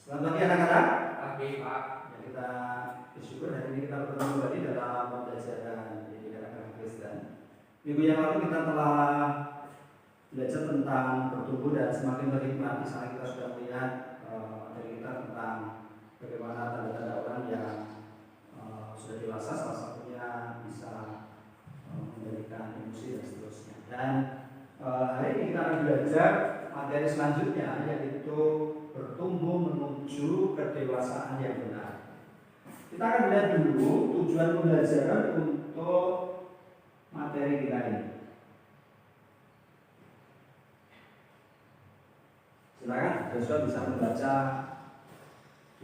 Selamat pagi anak-anak. Pagi Pak. Ya, kita bersyukur hari ini kita bertemu kembali dalam pembelajaran pendidikan agama Kristen. Minggu yang lalu kita telah belajar tentang bertumbuh dan semakin berhikmat. Di sana kita sudah melihat dari kita tentang bagaimana tanda-tanda orang yang sudah dewasa, salah satunya bisa memberikan emosi dan seterusnya. Dan hari ini kita akan belajar materi selanjutnya, yaitu bertumbuh menuju kedewasaan yang benar. Kita akan lihat dulu tujuan pembelajaran untuk materi kita ini. Silakan, Joshua bisa membaca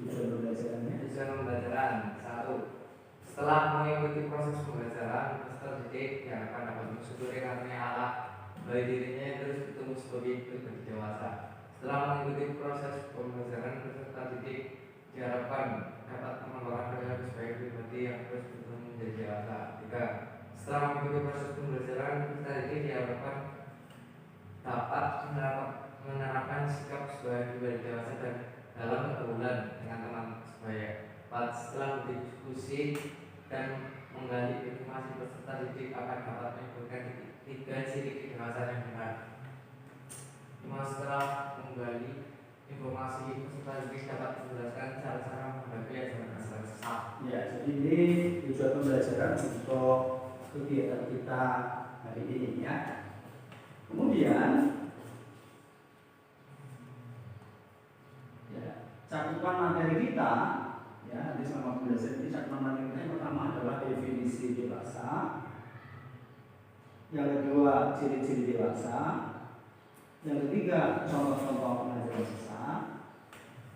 tujuan pembelajarannya. Tujuan pembelajaran 1. Setelah mengikuti proses pembelajaran, peserta didik diharapkan dapat mensyukuri karunia Allah bagi dirinya yang terus bertumbuh sebagai pribadi dewasa. Setelah mengikuti proses pembelajaran, peserta didik diharapkan dapat mengembangkan perilaku sebagai pribadi yang terus bertumbuh menjadi dewasa. 3. Setelah mengikuti proses pembelajaran, peserta didik diharapkan dapat menerapkan sikap sebagai pribadi dewasa dan dalam pergaulan dengan teman sebaya. 4. Setelah berdiskusi dan menggali informasi, peserta didik akan dapat menyebutkan 3 ciri kedewasaan yang benar. 5. Setelah menggali informasi, peserta didik dapat menjelaskan cara-cara menghadapi ajaran asal sesat. Ya, jadi ini tujuan pembelajaran untuk kegiatan kita hari ini ya. Kemudian ya, cakupan materi kita ya, nanti selama pembelajaran ini cakupan materi kita yang pertama adalah definisi dewasa, yang kedua ciri-ciri dewasa, yang ketiga contoh-contoh pengajaran sesat,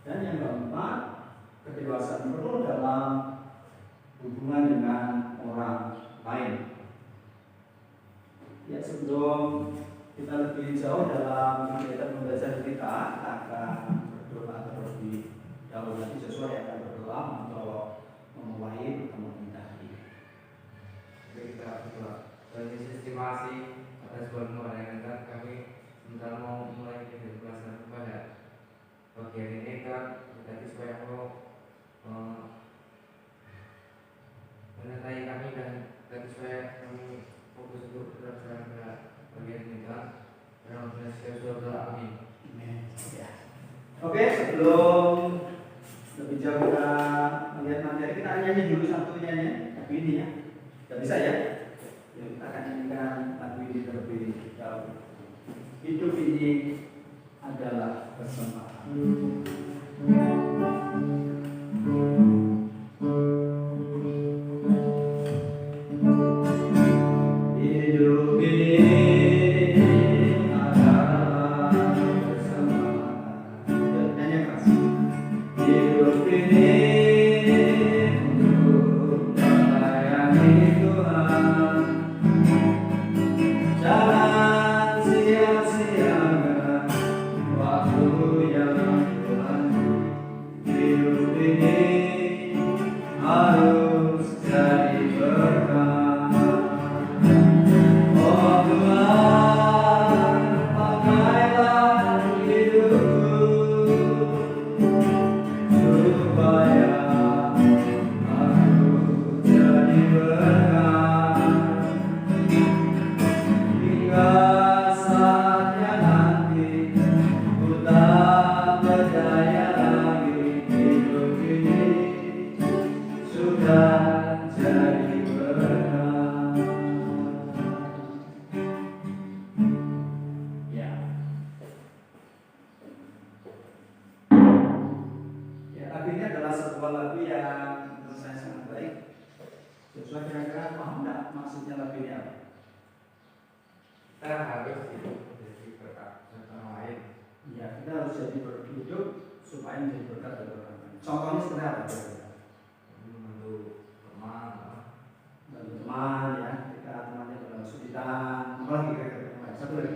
dan yang keempat kedewasaan penuh dalam hubungan dengan orang lain. Ya, sebelum kita lebih jauh dalam kegiatan pembelajaran kita akan berdoa terlebih dahulu. Nanti Joshua yang akan berdoa untuk memulai pertemuan kita hari ini. Kita berdoa. Terima kasih atas permohonan kami. Sebentar mau mulai kegiatan pembelajaran pada bagian ini kan, jadi supaya mau menyertai kami dan supaya kami fokus untuk belajar pada bagian ini kan. Dalam berdoa amin. Oke, sebelum lebih jauh kita melihat materi, kita nyanyi dulu satu nyanyi lagu ini ya. Tidak bisa ya? Ya, kita akan nyanyikan lagu ini terlebih dahulu. Hidup ini adalah persembahan. Hidup ini adalah persembahan. Nyanyi keras. Hidup ini untuk melayani Tuhan. Jangan sia-siakan waktu yang Tuhan. Hidup ini harus jadi berkah. Oh Tuhan, pakailah hidupku supaya aku jadi berkah. Hingga saatnya nanti ku tak berdaya lagi, hidup ini sudah jadi berkah. Ya. Ya, lagu ini adalah sebuah lagu yang menurut saya sangat baik. Joshua kira-kira paham nggak maksudnya lagu ini apa? Kita harus hidup menjadi berkat bagi orang lain. Ya, kita harus jadi berhidup supaya menjadi berkat bagi orang lain. Contohnya seperti apa? Membantu teman, Bagi teman ya, ketika temannya dalam kesulitan, apalagi kira-kira satu lagi.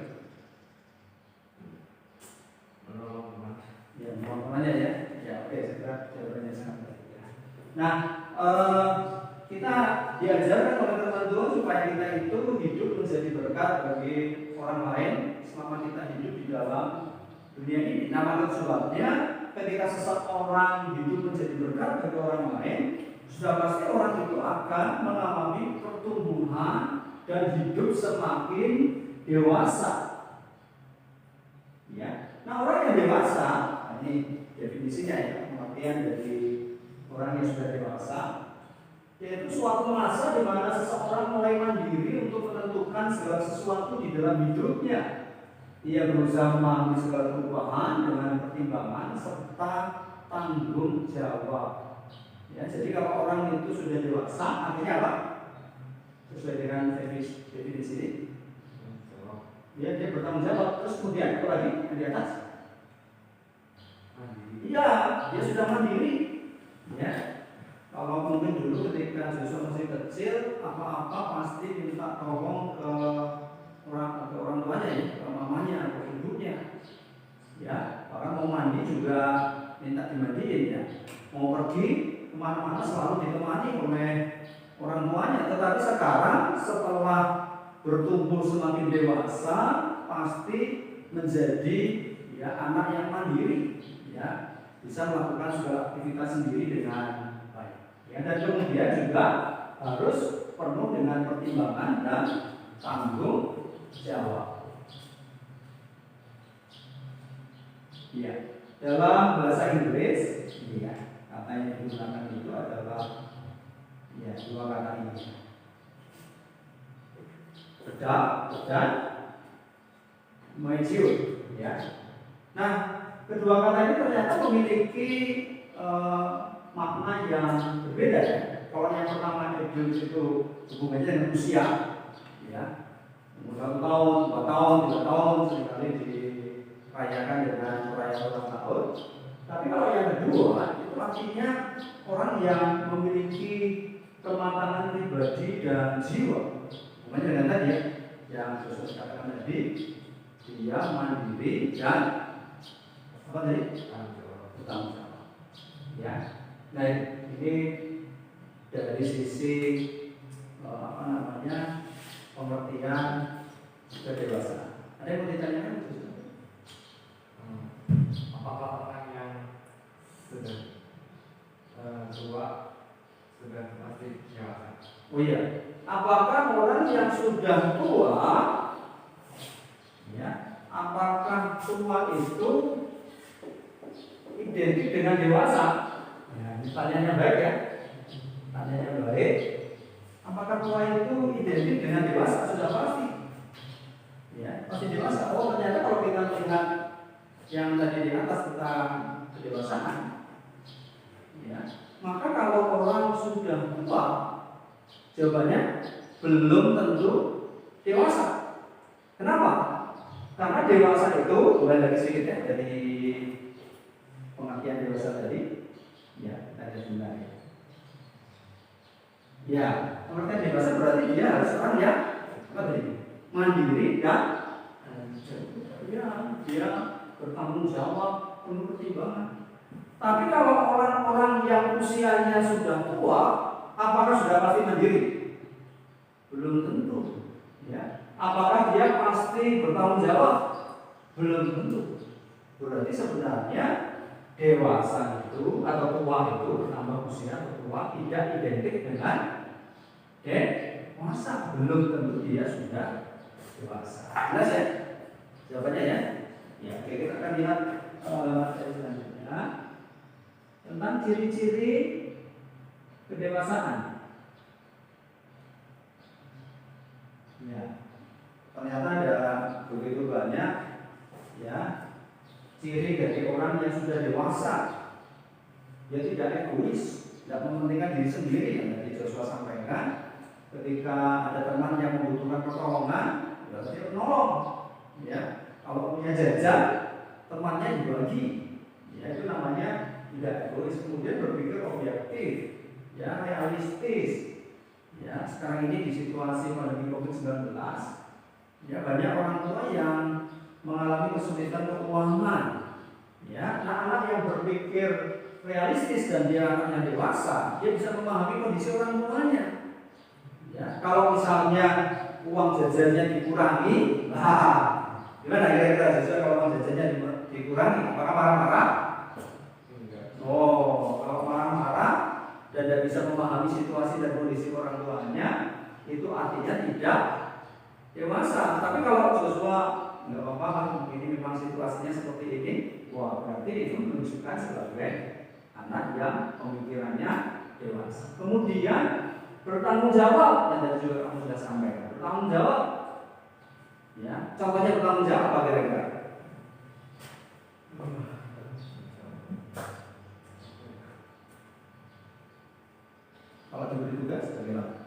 menolong teman. Ya, mohon temannya ya. Ya, oke, saya kira jawabannya sangat baik. Ya. Nah, kita diajarkan oleh teman Tuhan supaya kita itu hidup menjadi berkat bagi orang lain selama kita hidup di dalam dunia ini. Nah, maka sebabnya ketika seseorang hidup menjadi berkat bagi orang lain, sudah pasti orang itu akan mengalami pertumbuhan dan hidup semakin dewasa. Ya. Nah, orang yang dewasa, ini definisinya ya, pengertian dari orang yang sudah dewasa, yaitu suatu masa di mana seseorang mulai mandiri untuk menentukan segala sesuatu di dalam hidupnya. Ia berusaha memahami segala perubahan dengan pertimbangan serta tanggung jawab. Ya, jadi kalau orang itu sudah dewasa, artinya apa? Sesuai dengan definisi ini, ya, dia bertanggung jawab. Terus kemudian apa lagi di atas? Iya, dia sudah mandiri. Ya, kalau mungkin dulu ketika Joshua masih kecil, apa-apa pasti minta tolong ke orang tuanya, ya, ke mamanya atau ibunya. Ya, orang mau mandi juga minta dimandiin ya. Mau pergi kemana-mana selalu ditemani oleh orang tuanya. Tetapi sekarang setelah bertumbuh semakin dewasa, pasti menjadi ya anak yang mandiri, ya, bisa melakukan segala aktivitas sendiri dengan baik. Ya, dan kemudian juga harus penuh dengan pertimbangan dan tanggung jawab. Ya, dalam bahasa Inggris, ya, kata yang digunakan itu adalah ya dua kata ini, adult dan mature. Ya. Nah, kedua kata ini ternyata memiliki makna yang berbeda. Ya. Kalau yang pertama adult itu hubungannya dengan usia, ya. 1 tahun, 2 tahun, 3 tahun seringkali dirayakan dengan perayaan ulang tahun. Tapi kalau yang kedua itu artinya orang yang memiliki kematangan pribadi dan jiwa. Hubungannya dengan tadi ya, yang Yesus katakan tadi, dia mandiri dan apa tadi? Bertanggung jawab. Ya. Nah, ini dari sisi pengertian kedewasaan. Ada yang mau ditanyakan? Apakah orang yang sudah tua sudah pasti dewasa? Oh iya, apakah orang yang sudah tua, ya, apakah tua itu identik dengan dewasa? Ya, pertanyaannya baik ya. Pertanyaannya baik. Apakah tua itu identik dengan dewasa? Sudah pasti. Ya, pasti dewasa. Oh, ternyata kalau kita melihat yang tadi di atas tentang kedewasaan, ya, maka kalau orang sudah tua, jawabannya belum tentu dewasa. Kenapa? Karena dewasa itu, mulai dari sedikit ya, dari pengertian dewasa tadi, ya, ada sebenarnya. Ya, pengertian dewasa berarti dia harus orang yang apa tadi? Mandiri dan ya, dia bertanggung jawab, penuh pertimbangan. Tapi kalau orang-orang yang usianya sudah tua, apakah sudah pasti mandiri? Belum tentu. Ya. Apakah dia pasti bertanggung jawab? Belum tentu. Berarti sebenarnya dewasa itu atau tua itu, menambah usia atau tua tidak identik dengan dewasa. Belum tentu dia sudah dewasa. Jelas ya? Jawabannya ya? Ya, oke, kita akan lihat dari selanjutnya tentang ciri-ciri kedewasaan. Ya, ternyata ada begitu banyak ya ciri dari orang yang sudah dewasa. Dia tidak egois, tidak mementingkan diri sendiri yang tadi Joshua sampaikan. Ketika ada teman yang membutuhkan pertolongan, dia menolong. Ya, kalau punya jajan, temannya dibagi. Ya, itu namanya tidak egois. Kemudian berpikir objektif, ya, realistis. Ya, sekarang ini di situasi pandemi COVID-19, ya, banyak orang tua yang mengalami kesulitan keuangan. Ya, anak-anak yang berpikir realistis dan dia anaknya dewasa, dia bisa memahami kondisi orang tuanya. Ya, kalau misalnya uang jajannya dikurangi, nah, gimana kira-kira kalau uang jajannya dikurangi? Apakah marah-marah? artinya tidak dewasa. Tapi kalau Joshua nggak apa-apa, ini memang situasinya seperti ini, wah berarti itu menunjukkan sebagai anak yang pemikirannya dewasa. Kemudian bertanggung jawab, yang tadi juga kamu sudah sampaikan, bertanggung jawab. Ya, contohnya bertanggung jawab apa kira-kira? Kalau diberi tugas, bagaimana?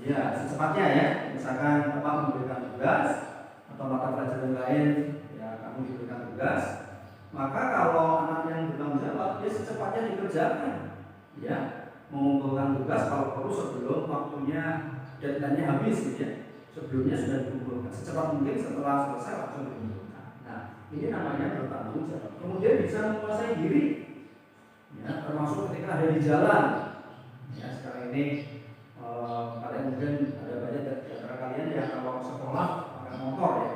Ya, secepatnya ya. Misalkan Bapak memberikan tugas atau mata pelajaran lain, ya kamu diberikan tugas. Maka kalau anak yang bertanggung jawab, dia secepatnya dikerjakan. Ya, mengumpulkan tugas kalau perlu sebelum waktunya deadline-nya habis, gitu ya. Sebelumnya sudah dikumpulkan. Secepat mungkin setelah selesai langsung dikumpulkan. Nah, ini namanya bertanggung jawab. Kemudian bisa menguasai diri. Ya, termasuk ketika ada di jalan. Ya, sekarang ini kalian mungkin ada banyak di antara kalian yang kalau sekolah pakai motor ya.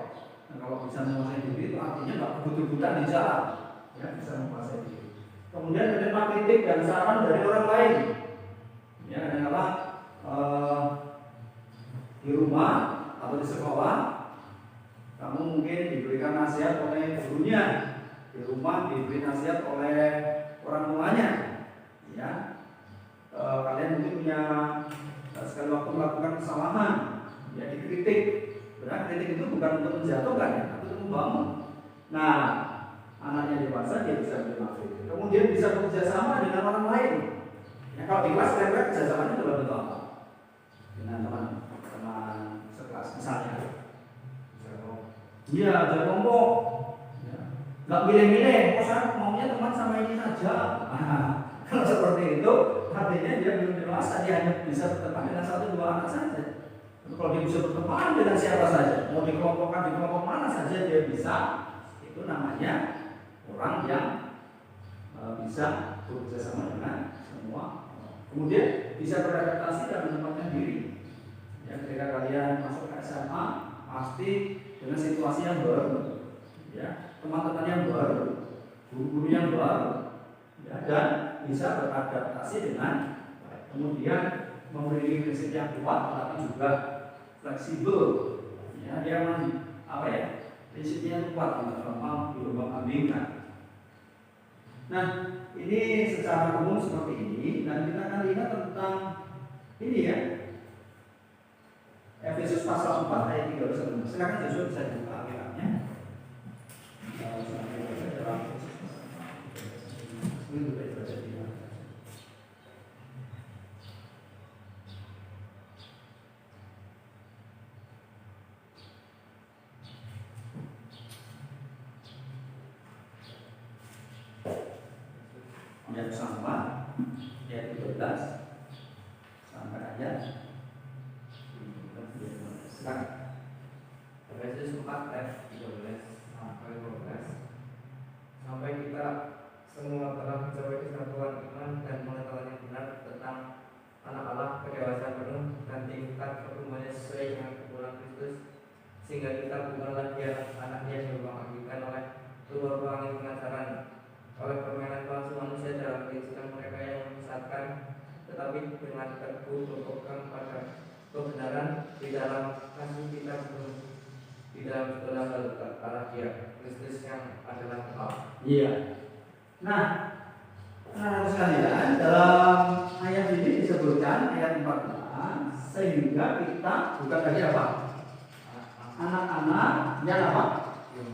Dan kalau bisa menguasai diri itu artinya nggak kebut-kebutan di jalan. Ya, bisa menguasai diri. Kemudian menerima kritik dan saran dari orang lain. Ya, kadang-kadang di rumah atau di sekolah kamu mungkin diberikan nasihat oleh gurunya, di rumah diberi nasihat oleh orang tuanya, ya. Kalian mungkin punya sekali waktu melakukan kesalahan, ya dikritik. Benar, kritik itu bukan untuk menjatuhkan, ya, tapi untuk membangun. Nah, anaknya dewasa dia bisa menerima kritik. Kemudian bisa bekerja sama dengan orang lain. Ya, kalau di kelas kira-kira kerjasamanya dalam bentuk apa? Dengan teman-teman sekelas misalnya. Iya, jangan kelompok. Ya. Nggak milih-milih, oh saya maunya teman sama ini saja. Kalau seperti itu, artinya dia belum dewasa, dia hanya bisa berteman dengan 1-2 anak saja. Kalau dia bisa berteman dengan siapa saja, mau dikelompokkan di kelompok mana saja dia bisa, itu namanya orang yang bisa bekerja sama dengan semua. Kemudian bisa beradaptasi dan menempatkan diri. Ya, ketika kalian masuk ke SMA, pasti dengan situasi yang baru, ya, teman-teman yang baru, guru-guru yang baru, ya, dan bisa beradaptasi dengan baik. Kemudian memiliki prinsip yang kuat, tapi juga fleksibel. Ya, dia apa ya? Prinsipnya kuat, tidak gampang diubah-ubahkan. Nah, ini secara umum seperti ini, dan kita akan lihat tentang ini ya. Efesus pasal 4 ayat 3. Silakan Joshua bisa dibuka Alkitabnya. Ayat sama, ayat 12 sampai ayat. Efesus 4 ayat 13 sampai 12. Sampai kita semua telah mencapai kesatuan iman dan pengetahuan yang benar tentang anak Allah, kedewasaan penuh dan tingkat pertumbuhannya sesuai dengan keputusan Kristus, sehingga kita bukan lagi anak-anaknya yang diubah-ubahkan oleh perubahan pengajaran, oleh permainan palsu manusia dalam kehidupan mereka yang menyesatkan, tetapi dengan teguh berpegang pada kebenaran di dalam kasih kita di dalam segala hal karena Dia Kristus yang adalah Allah. Iya. Nah, sekalian dalam ayat ini disebutkan ayat 14, sehingga kita bukan lagi apa? Anak-anak yang apa?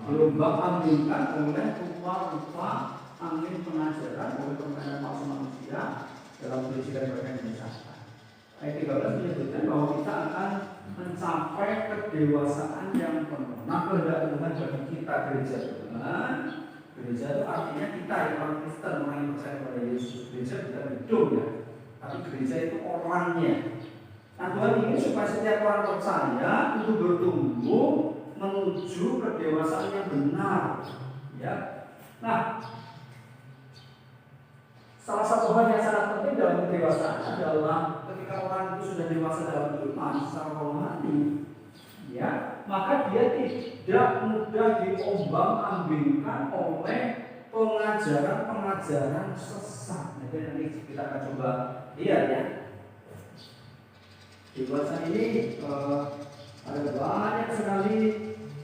Dirombak-ambingkan oleh rupa-rupa angin pengajaran oleh permainan palsu manusia dalam pendidikan mereka yang menyesatkan. Ayat 13 menyebutkan bahwa kita akan mencapai kedewasaan yang penuh. Nah, kehendak Tuhan bagi kita gereja Tuhan. Gereja itu artinya kita yang orang Kristen, orang yang percaya pada Yesus. Gereja bukan gedung ya, tapi gereja itu orangnya. Nah, Tuhan ingin supaya setiap orang percaya itu bertumbuh menuju kedewasaan yang benar. Ya. Nah, salah satu hal yang sangat penting dalam kedewasaan adalah ketika orang itu sudah dewasa dalam iman secara rohani, ya, maka dia tidak mudah diombang-ambingkan oleh pengajaran sesat. Nanti kita akan coba lihat ya. Di WhatsApp ini ada banyak sekali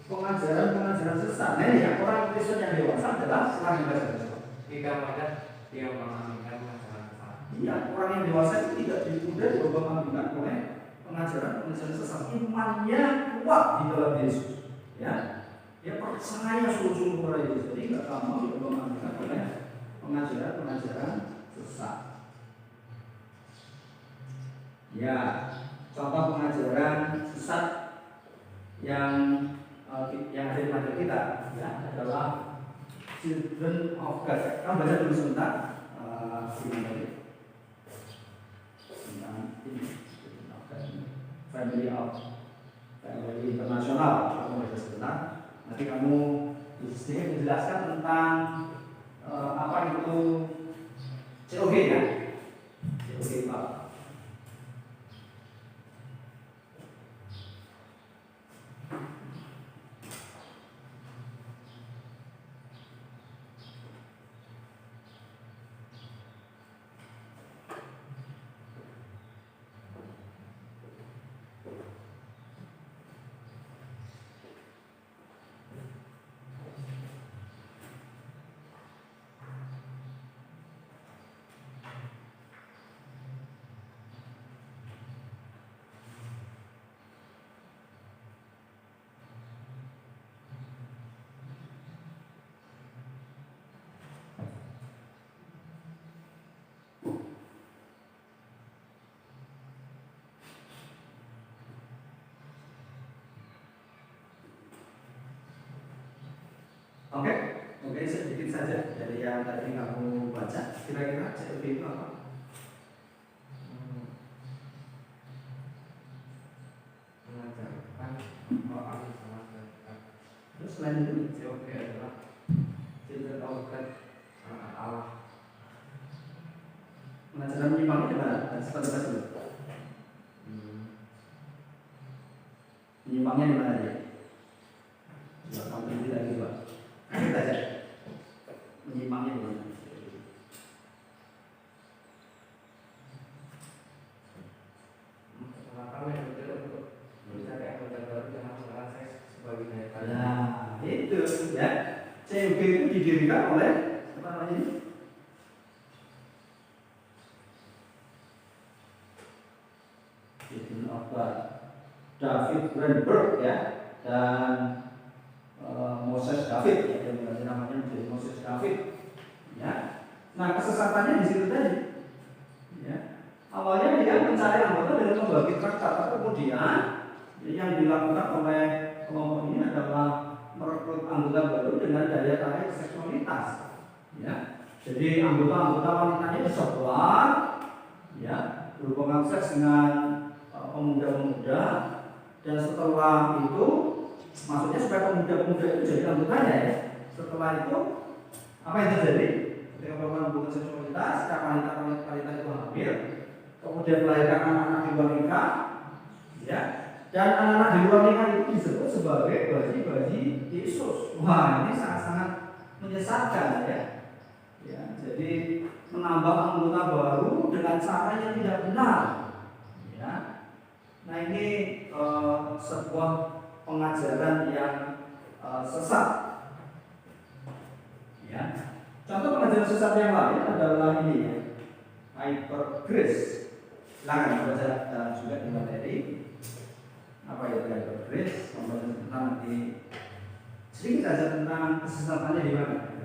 pengajaran sesat. Nah ini ya, orang Kristen yang dewasa adalah seorang yang baca tersebut. Jika pada dia mengaminkan pengajaran sesat. Iya, orang yang dewasa itu tidak mudah dibawa-bawakan oleh pengajaran sesat. Imannya kuat di dalam Yesus. Ya, dia percaya sungguh-sungguh kepada Yesus. Jadi tidak gampang dibawa-bawakan oleh pengajaran sesat. Ya, contoh pengajaran sesat yang ada di materi kita ya adalah Children of God. Kamu baca dulu sebentar tentang ini family internasional. Kamu baca sebentar. Nanti kamu sedikit menjelaskan tentang apa itu COG ya. COG Pak. Oke, sedikit saja dari yang tadi kamu baca. Kira-kira COG itu apa? Mengajarkan orang sama Tuhan. Terus selain itu COG adalah Children of God, anak Allah. pengajaran menyimpangnya di mana? Seperti apa dulu? Menyimpangnya di mana dia? Coba kamu pilih lagi Pak. Kita aja. Menyimpangnya di mana? Kenapa yang betul untuk mencari anggota baru dengan menggunakan saya sebagai daya tarik? Nah, itu ya. COG itu didirikan oleh apa namanya ini? Children of God. David Greenberg ya dan Moses David ya, yang berarti namanya menjadi Moses David ya. Nah kesesatannya di situ tadi ya. Awalnya dia mencari anggota dengan membagi traktat, kemudian yang dilakukan oleh kelompok ini adalah merekrut anggota baru dengan daya tarik seksualitas ya. Jadi anggota wanitanya bisa keluar ya, berhubungan seks dengan pemuda-pemuda, dan setelah itu maksudnya supaya pemuda-pemuda itu jadi anggotanya ya. Setelah itu apa yang terjadi? Ketika melakukan hubungan seksualitas, wanita itu hamil, kemudian melahirkan anak-anak di luar nikah, ya. Dan anak-anak di luar nikah itu disebut sebagai bayi-bayi Yesus. Wah, ini sangat-sangat menyesatkan ya. Ya, jadi menambah anggota baru dengan cara yang tidak benar. Ya. Nah ini sebuah pengajaran yang sesat. Ya. Contoh pengajaran sesat yang lain adalah ini ya, hyper grace. Silakan baca juga di materi. Apa itu hyper grace? Membaca tentang di sedikit saja tentang kesesatannya di mana.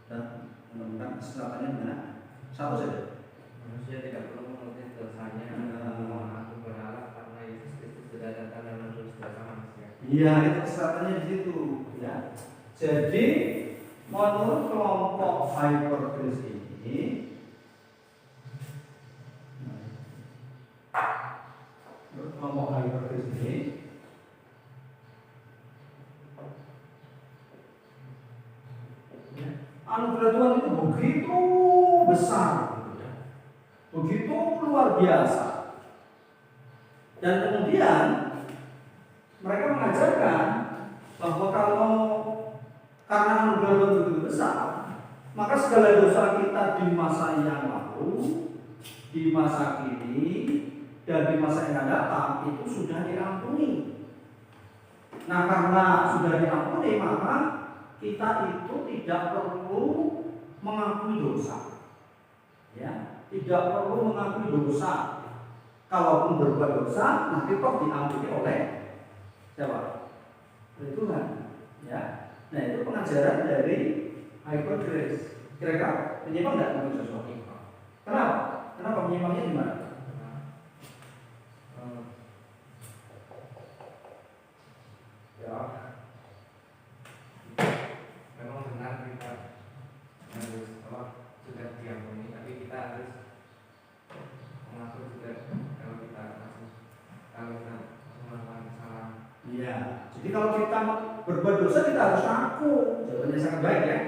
Dan menemukan kesesatannya mana? Satu saja. Manusia tidak perlu mengerti dosanya. Aku berharap karena Yesus Kristus sudah datang dan menebus dosa manusia. Iya, itu kesesatannya di situ. Ya. Jadi menurut kelompok hyper grace ini, anugerah Tuhan itu begitu besar, gitu ya. Begitu luar biasa. Dan kemudian mereka mengajarkan bahwa kalau karena anugerah Tuhan begitu besar, maka segala dosa kita di masa yang lalu, di masa kini, dan di masa yang akan datang itu sudah diampuni. Nah, karena sudah diampuni, maka kita itu tidak perlu mengakui dosa. Ya, tidak perlu mengakui dosa. Kalaupun berbuat dosa, nanti toh diampuni oleh siapa? Oleh Tuhan. Ya. Nah, itu pengajaran dari Hyper Grace. Kira-kira menyimpang nggak menurut sesuatu? Kenapa? Kenapa menyimpangnya di mana? Ya, memang benar kita harus sudah diampuni, tapi kita harus mengaku juga kalau kita melakukan kesalahan. Iya. Jadi kalau kita berbuat dosa kita harus ngaku. Jawabannya sangat baik ya.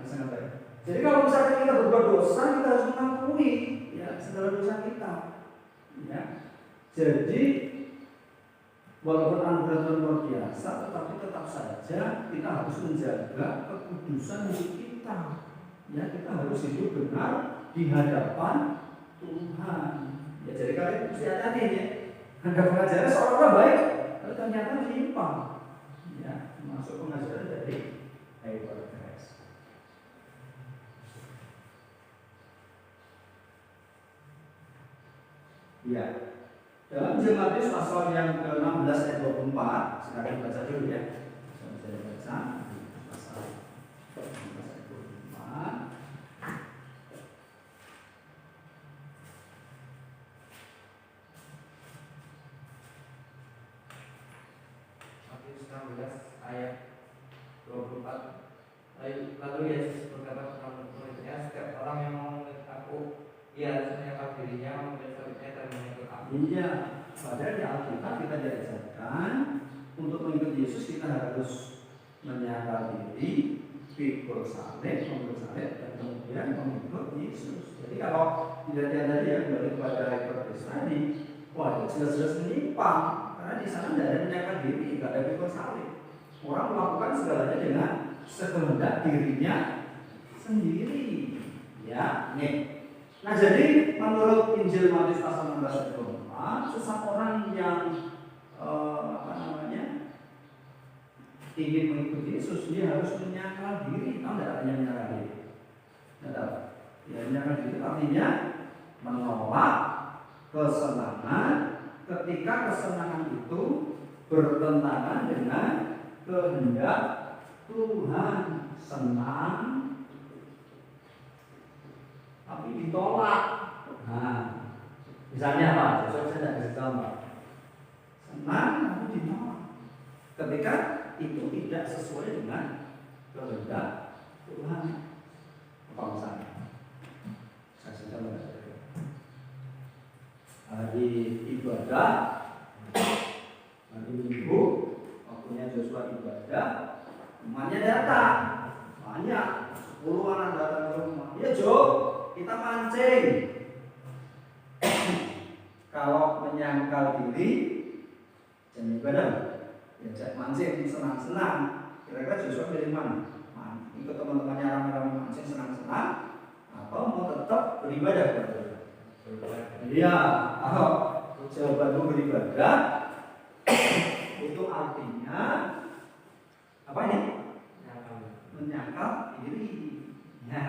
Sangat baik. Jadi kalau misalnya kita berbuat dosa kita harus mengakui ya segala dosa kita. Ya. Jadi walaupun anugerah Tuhan luar biasa, tetapi tetap saja kita harus menjaga kekudusan hidup kita. Ya, kita harus hidup benar di hadapan Tuhan. Ya, jadi kalian mesti hati-hati ya. Anda pengajaran seolah-olah baik, tapi ternyata menyimpang. Ya, masuk pengajaran dari Hyper Grace. Ya. Dalam Injil Matius pasal yang ke-16 ayat 24, silakan baca dulu ya. Saya baca pasal 16 ayat 24. Matius 16 ayat 24. Lalu Yesus berkata kepada murid-muridnya, setiap orang yang mau mengikut aku, ia harus menyangkal dirinya, memikul salibnya dan mengikut aku. Iya, padahal di Alkitab kita diajarkan untuk mengikut Yesus kita harus menyangkal diri, pikul salib, dan kemudian mengikut Yesus. Jadi kalau tidak tadi ya kembali kepada Hyper Grace tadi, wah jelas-jelas menyimpang karena di sana tidak ada menyangkal diri, tidak ada pikul salib. Orang melakukan segalanya dengan sekehendak dirinya sendiri. Ya, nih. Nah, jadi menurut Injil Matius pasal 16 ayat 24, seseorang yang ingin mengikuti Yesus dia harus menyangkal diri. Tahu tidak artinya menyangkal diri? Tidak tahu. Ya, menyangkal diri artinya menolak kesenangan ketika kesenangan itu bertentangan dengan kehendak Tuhan. Senang tapi ditolak. Nah, misalnya apa? Saya tidak kasih contoh. Senang tapi ditolak ketika itu tidak sesuai dengan kehendak Tuhan. Apa misalnya? Saya sudah mengatakan hari ibadah, hari Minggu, waktunya Joshua ibadah, temannya datang, banyak, 10 anak datang ke rumah. Ya Jo, kita mancing. Kalau menyangkal diri, jangan ibadah. Diajak mancing, senang-senang. Kira-kira Joshua pilih mana? Ikut teman-temannya ramai-ramai mancing senang-senang, atau mau tetap beribadah kepada Tuhan? Iya, atau jawabanmu beribadah itu artinya apa ini? Menyangkal diri. Ya,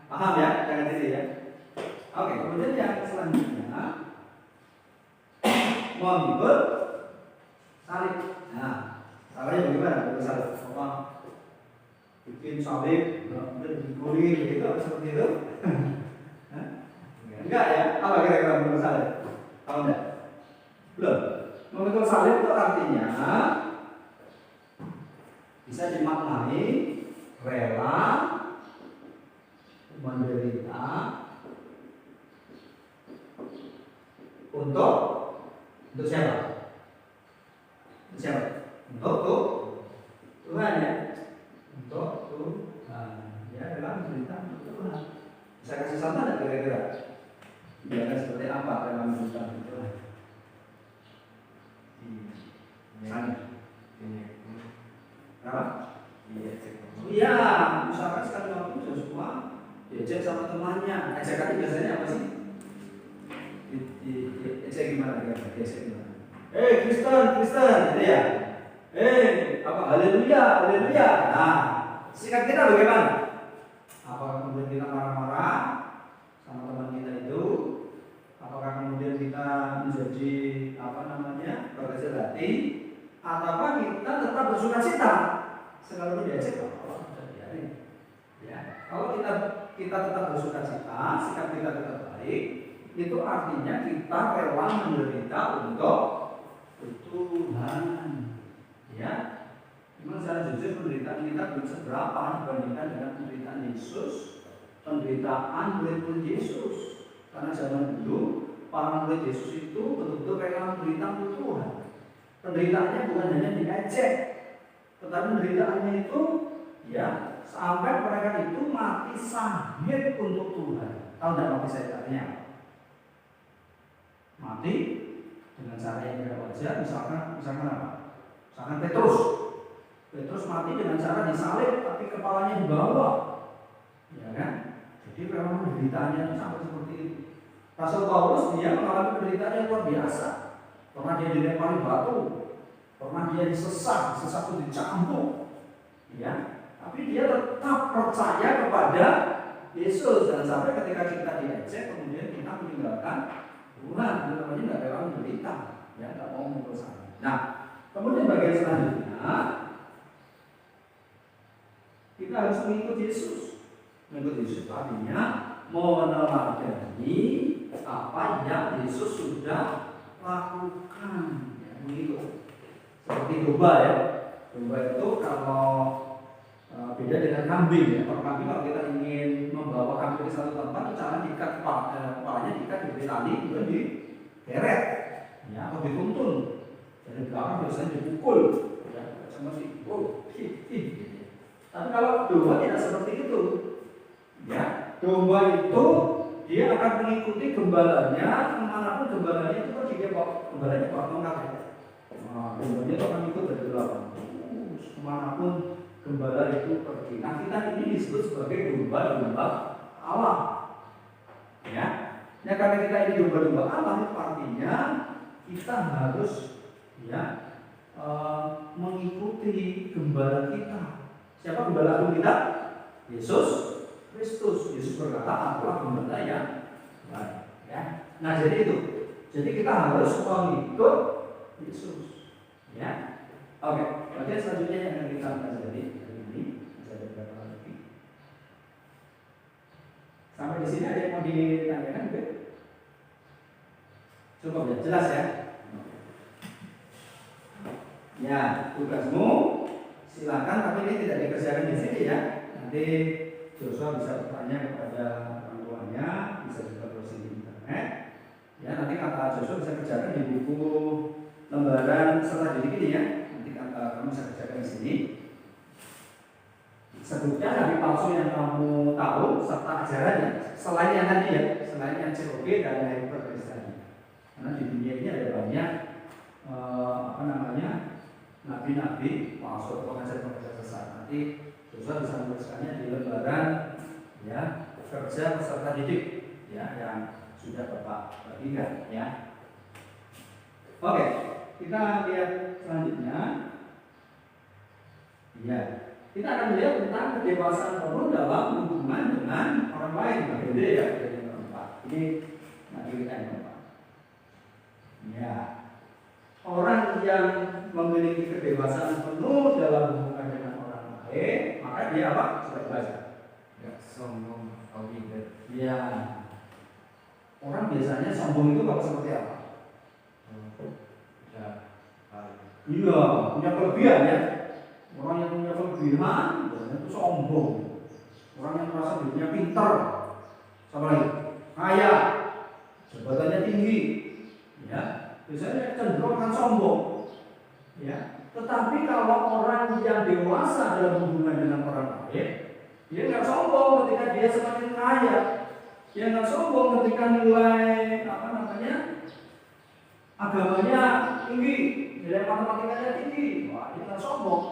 paham ya? Jangan diri ya. Oke, kemudian yang selanjutnya memikul salib. Nah, salibnya bagaimana? Memikul salib. Apa? Bikin salib, kemudian diguling, gitu, seperti itu? Enggak ya? Apa kira-kira memikul salib? Tahu enggak? Belum. Memikul salib itu artinya bisa dimaknai rela menderita untuk siapa? Untuk siapa? Untuk Tuhan ya. Untuk Tuhan. Ya, rela menderita untuk Tuhan. Bisa kasih contoh nggak kira-kira? Dia seperti apa rela menderita untuk Tuhan? Apa? Iya, misalkan sekali waktu Joshua diajak sama temannya. Ajakannya biasanya apa sih? Diajak gimana? Diajak gimana? Kristen, Kristen, gitu ya. Apa? Haleluya, haleluya. Nah, sikap kita bagaimana? Apakah kemudian kita marah-marah sama teman kita itu? Apakah kemudian kita menjadi berkecil hati? Ataukah kita tetap bersuka cita? Sekalipun diajak, ya. Kalau kita tetap bersuka cita, sikap kita tetap baik, itu artinya kita rela menderita untuk Tuhan. Ya, memang secara jujur penderitaan kita belum seberapa dibandingkan dengan penderitaan Yesus, penderitaan murid-murid Yesus. Karena zaman dulu para murid Yesus itu betul-betul rela menderita untuk Tuhan. Penderitaannya bukan hanya diejek, tetapi penderitaannya itu ya sampai mereka itu mati syahid untuk Tuhan. Tahu tidak mati syahid artinya? Mati dengan cara yang tidak wajar, misalkan apa? Misalkan Petrus mati dengan cara disalib, tapi kepalanya dibawa, ya kan? Jadi memang penderitaannya itu sampai seperti itu. Rasul Paulus dia mengalami penderitaan yang luar biasa. Pernah dia dilempari batu, pernah dia disesak itu dicambuk, ya. Tapi dia tetap percaya kepada Yesus dan sampai ketika kita diejek, kemudian kita meninggalkan Tuhan, namanya nggak rela menderita, ya nggak mau menguruskan. Nah, kemudian bagian selanjutnya kita harus mengikut Yesus. Mengikut Yesus artinya meneladani apa yang Yesus sudah lakukan, ya, mengikut. Seperti domba ya. Domba itu kalau beda dengan kambing ya. Kalau kambing kalau kita ingin membawa kambing ke satu tempat, cara diikat kepalanya diikat di tali kemudian digeret, ya, atau dituntun. Dari belakang biasanya dipukul, ya, sama si Tapi kalau domba tidak seperti itu, ya. Domba itu dia akan mengikuti gembalanya kemanapun gembalanya itu pergi, dia bawa gembalanya bawa tongkat ya. Nah, dombanya itu akan ikut dari belakang kemanapun gembala itu pergi. Nah, kita ini disebut sebagai domba-domba Allah, ya. Ya karena kita ini domba-domba Allah, artinya kita harus ya mengikuti gembala kita. Siapa gembala agung kita? Yesus Kristus. Yesus berkata, "Akulah gembala yang baik." Ya. Nah, jadi itu. Jadi kita harus mengikut Yesus. Ya. Oke, bagian selanjutnya yang akan kita pelajari hari ini bisa ada beberapa lagi. Sampai di sini ada yang mau ditanyakan, Bu? Cukup ya, jelas ya. Ya, tugasmu silakan, tapi ini tidak dikerjakan di sini ya. Nanti Joshua bisa bertanya kepada orang tuanya, bisa juga browsing di internet. Ya, nanti kata Joshua bisa kerjakan di buku lembaran peserta didik ini ya. Nanti kamu bisa kerjakan di sini. Sebutkan nabi palsu yang kamu tahu serta ajarannya, selain yang tadi ya, selain yang COB dan hyperkristenan. Karena di dunia ini ada banyak nabi-nabi palsu atau pengajar-pengajar sesat. Nanti Joshua bisa menuliskannya di lembaran ya kerja peserta didik ya yang sudah Bapak bagikan ya. Oke, kita lihat selanjutnya. Ya, kita akan melihat tentang kedewasaan penuh dalam hubungan dengan orang lain. Berbeda ya dari yang keempat. Ini nanti kita yang keempat. Ya, orang yang memiliki kedewasaan penuh dalam hubungan dengan orang lain, maka dia apa? Coba baca. Gak sombong atau minder. Ya, orang biasanya sombong itu kalau seperti apa? Iya, punya kelebihan ya. Orang yang punya kelebihan itu sombong. Orang yang merasa dirinya pintar, sama lagi kaya, jabatannya tinggi, ya biasanya cenderung akan sombong. Ya, tetapi kalau orang yang dewasa dalam hubungan dengan orang lain, Dia nggak sombong ketika dia semakin kaya. Dia nggak sombong ketika nilai agamanya tinggi, nilai matematikanya tinggi. Wah, dia nggak sombong.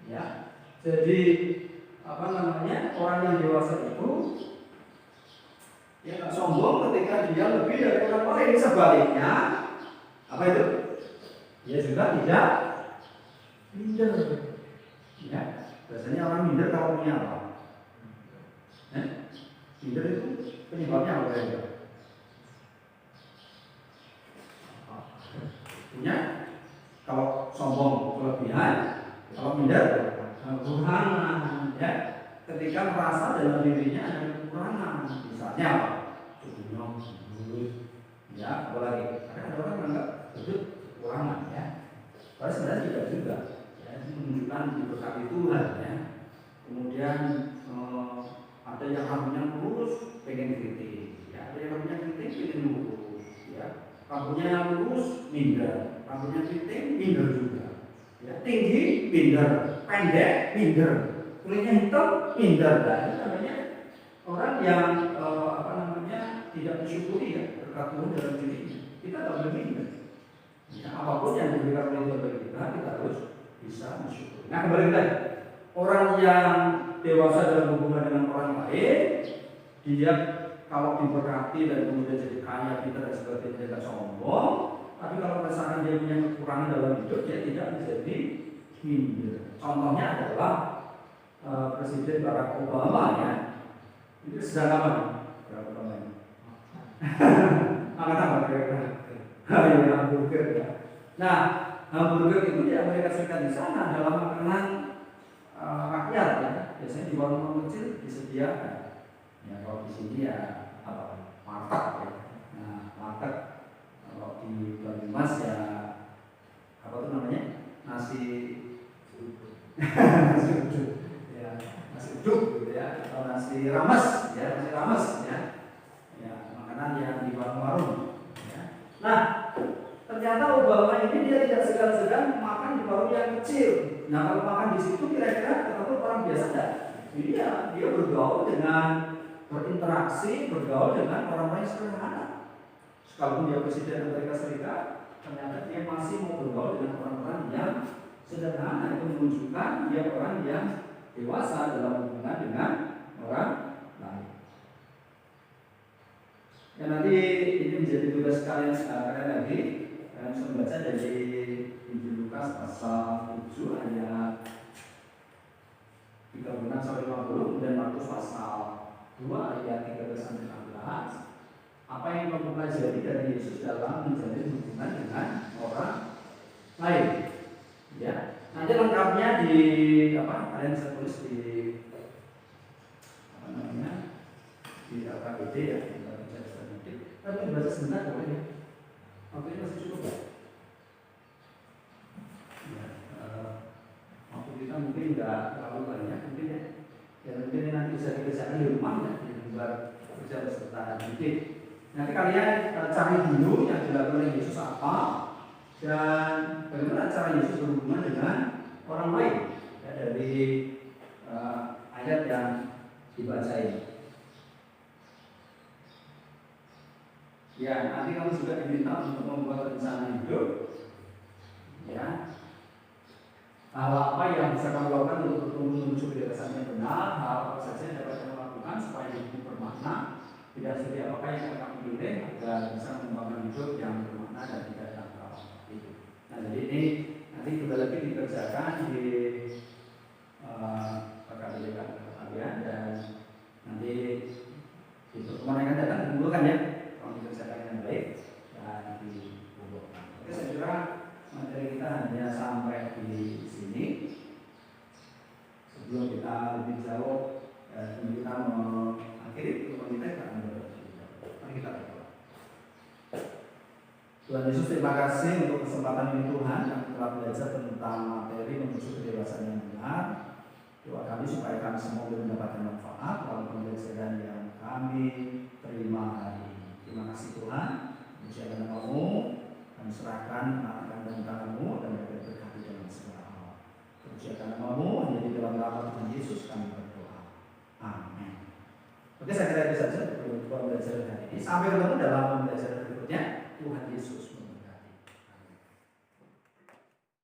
Ya, jadi orang yang dewasa itu dia nggak sombong ketika dia lebih dari orang lain. Sebaliknya, apa itu? Dia juga tidak minder. Ya, biasanya orang minder kalau punya apa? Minder itu penyebabnya apa ya? Punya, kalau sombong kelebihan, kalau minder kekurangan. Ya, ketika merasa dalam dirinya ada kekurangan, misalnya apa? Cukup mulut, ya, apalagi ada orang yang enggak betul kekurangan, ya. Padahal sebenarnya tidak juga, ya, menunjukkan diberkati Tuhan, ya. Kemudian ada yang rambutnya lurus, pengen kritik, ya. Ada yang rambutnya kritik, pengen lurus, ya. Rambutnya lurus, minder. Rambutnya kritik, minder juga. Ya, tinggi, minder. Pendek, minder. Kulitnya hitam, minder. Nah, itu namanya orang yang tidak mensyukuri, ya, berkat Tuhan dalam dirinya. Kita tak boleh minder. Ya, apapun yang diberikan oleh Tuhan bagi kita harus bisa mensyukuri. Nah, kembali lagi, orang yang dewasa dalam hubungan dengan orang lain, dia kalau diberkati dan kemudian jadi kaya, kita dan sebagainya, tidak sombong. Tapi kalau misalkan dia punya kekurangan dalam hidup, dia tidak menjadi minder. Contohnya adalah Presiden Barack Obama, ya. Itu sedang apa? Barack Obama ini. Makan apa kira-kira? Hamburger, ya. Nah, hamburger itu di Amerika Serikat di sana adalah makanan rakyat, ya. Biasanya di warung-warung kecil disediakan. Ya, kalau di sini ya apa? Market, ya. Nah, market. Kalau di Banyumas ya apa tuh namanya? Nasi uduk. Ya, nasi uduk gitu, ya, atau nasi rames, ya, nasi rames, ya. Ya, makanan yang di warung-warung, ya. Nah, ternyata Obama ini dia tidak segan-segan makan di warung yang kecil. Nah, kalau makan di situ kira-kira ketemu orang biasa enggak? Dia bergaul dengan, berinteraksi, bergaul dengan orang-orang yang sederhana. Sekalipun dia Presiden Amerika Serikat, ternyata dia masih mau bergaul dengan orang-orang yang sederhana. Itu menunjukkan dia orang yang dewasa dalam hubungan dengan orang lain. Ya, nanti ini menjadi tugas kalian lagi. Kalian bisa membaca dari Injil Lukas pasal 7 ayat 36 sampai 50 dan Markus pasal 2 ayat 13 sampai 16. Apa yang kamu pelajari dari Yesus dalam menjalin hubungan dengan orang lain, ya. Nanti lengkapnya di kalian bisa tulis di di LKPD, ya. Tapi baca sebentar boleh, ya. Waktu ini masih cukup, ya. Waktu kita mungkin nggak terlalu banyak, mungkin, ya. Ya, mungkin nanti bisa dikerjakan di rumah, ya, di luar kerja beserta didik. Nanti kalian cari dulu yang dilakukan oleh Yesus apa dan bagaimana cara Yesus berhubungan dengan orang lain, ya, dari ayat yang dibaca ini. Ya, nanti kamu juga diminta untuk membuat rencana hidup, ya. Hal apa yang bisa kamu lakukan untuk bertumbuh menuju kedewasaan yang benar, hal apa saja yang dapat kamu lakukan supaya hidup bermakna. Tidak seperti apakah yang akan kamu pilih agar bisa mengembangkan hidup yang bermakna dan tidak nakal. Nah, jadi ini nanti kembali lagi dikerjakan di perkalian kalian dan nanti di pertemuan yang akan datang dikumpulkan, ya, kalau dikerjakan dengan baik dan dikumpulkan. Oke, saya kira materi kita hanya sampai di sini. Sebelum kita lebih jauh kita mengakhiri pertemuan kita akan mari kita berdoa. Tuhan Yesus, terima kasih untuk kesempatan ini Tuhan yang telah belajar tentang materi menuju kedewasaan yang benar. Doa kami supaya kami semua boleh mendapatkan manfaat dalam pembelajaran yang kami terima hari ini. Terima kasih Tuhan. Puji nama-Mu, kami serahkan anak dan tangan-Mu dan berkati dalam segala hal. Puji nama-Mu, hanya di dalam nama Tuhan Yesus kami berdoa. Oke, saya kira itu saja untuk pembelajaran hari ini. Sampai ketemu dalam pembelajaran berikutnya. Tuhan Yesus